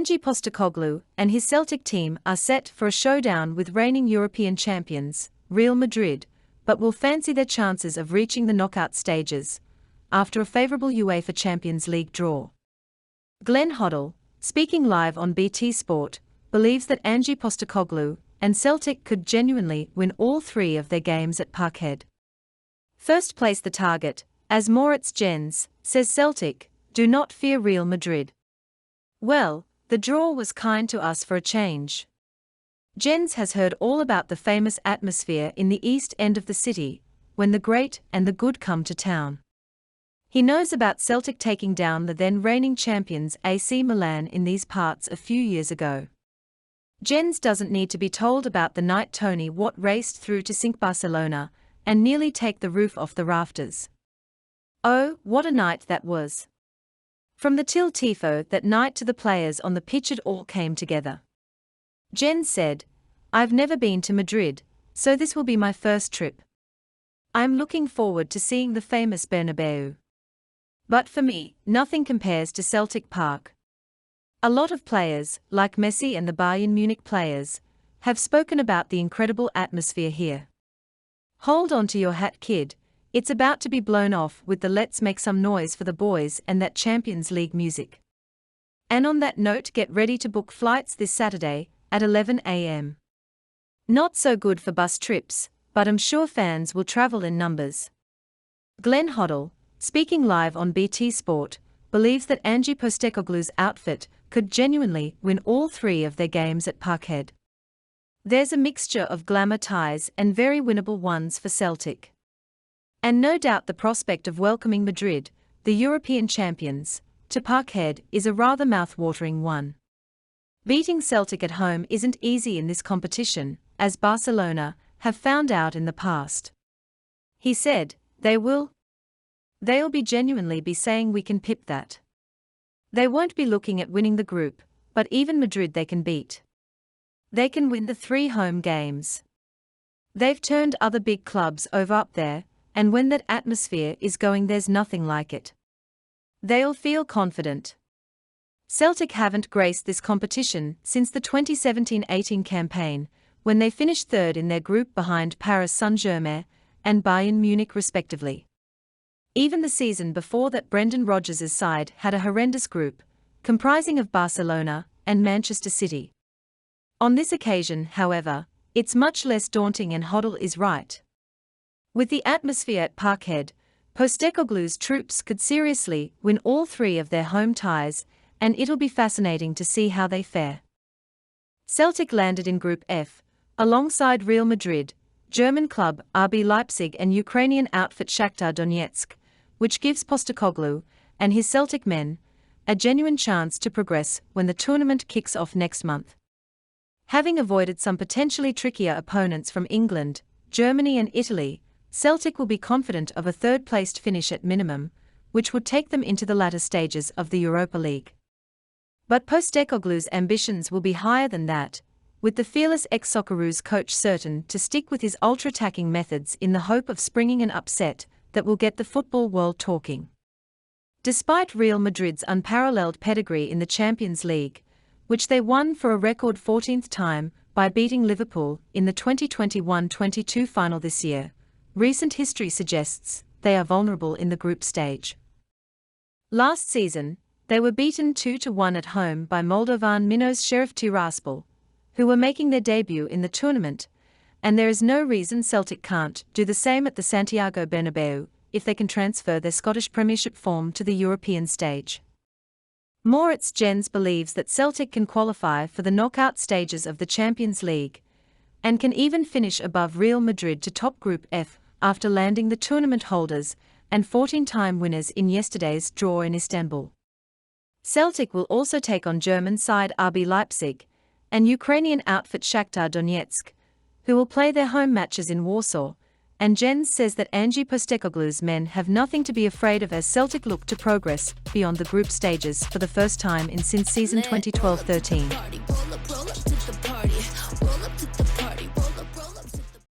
Ange Postecoglou and his Celtic team are set for a showdown with reigning European champions, Real Madrid, but will fancy their chances of reaching the knockout stages after a favourable UEFA Champions League draw. Glenn Hoddle, speaking live on BT Sport, believes that Ange Postecoglou and Celtic could genuinely win all three of their games at Parkhead. First place the target, as Moritz Jenz says Celtic do not fear Real Madrid. Well, the draw was kind to us for a change. Jenz has heard all about the famous atmosphere in the east end of the city, when the great and the good come to town. He knows about Celtic taking down the then reigning champions AC Milan in these parts a few years ago. Jenz doesn't need to be told about the night Tony Watt raced through to sink Barcelona and nearly take the roof off the rafters. Oh, what a night that was! From the Til Tifo that night to the players on the pitch, it all came together. Jenz said, "I've never been to Madrid, so this will be my first trip. I'm looking forward to seeing the famous Bernabeu. But for me, nothing compares to Celtic Park. A lot of players, like Messi and the Bayern Munich players, have spoken about the incredible atmosphere here. Hold on to your hat, kid. It's about to be blown off with the Let's Make Some Noise for the boys and that Champions League music. And on that note, get ready to book flights this Saturday at 11 a.m. Not so good for bus trips, but I'm sure fans will travel in numbers." Glenn Hoddle, speaking live on BT Sport, believes that Ange Postecoglou's outfit could genuinely win all three of their games at Parkhead. There's a mixture of glamour ties and very winnable ones for Celtic. And no doubt the prospect of welcoming Madrid, the European champions, to Parkhead is a rather mouth-watering one. Beating Celtic at home isn't easy in this competition, as Barcelona have found out in the past. He said, They'll be genuinely be saying we can pip that. They won't be looking at winning the group, but even Madrid they can beat. They can win the 3 home games. They've turned other big clubs over up there, and when that atmosphere is going, there's nothing like it. They'll feel confident. Celtic haven't graced this competition since the 2017-18 campaign, when they finished third in their group behind Paris Saint-Germain and Bayern Munich respectively. Even the season before that, Brendan Rodgers' side had a horrendous group, comprising of Barcelona and Manchester City. On this occasion, however, it's much less daunting, and Hoddle is right. With the atmosphere at Parkhead, Postecoglou's troops could seriously win all 3 of their home ties, and it'll be fascinating to see how they fare. Celtic landed in Group F, alongside Real Madrid, German club RB Leipzig and Ukrainian outfit Shakhtar Donetsk, which gives Postecoglou and his Celtic men a genuine chance to progress when the tournament kicks off next month. Having avoided some potentially trickier opponents from England, Germany and Italy, Celtic will be confident of a third-placed finish at minimum, which would take them into the latter stages of the Europa League. But Postecoglou's ambitions will be higher than that, with the fearless ex-Socceroos coach certain to stick with his ultra-attacking methods in the hope of springing an upset that will get the football world talking. Despite Real Madrid's unparalleled pedigree in the Champions League, which they won for a record 14th time by beating Liverpool in the 2021-22 final this year, recent history suggests they are vulnerable in the group stage. Last season, they were beaten 2-1 at home by Moldovan Minos Sheriff Tiraspol, who were making their debut in the tournament, and there is no reason Celtic can't do the same at the Santiago Bernabeu if they can transfer their Scottish Premiership form to the European stage. Moritz Jenz believes that Celtic can qualify for the knockout stages of the Champions League, and can even finish above Real Madrid to top Group F after landing the tournament holders and 14-time winners in yesterday's draw in Istanbul. Celtic will also take on German side RB Leipzig and Ukrainian outfit Shakhtar Donetsk, who will play their home matches in Warsaw, and Jenz says that Ange Postecoglou's men have nothing to be afraid of as Celtic look to progress beyond the group stages for the first time since season 2012-13.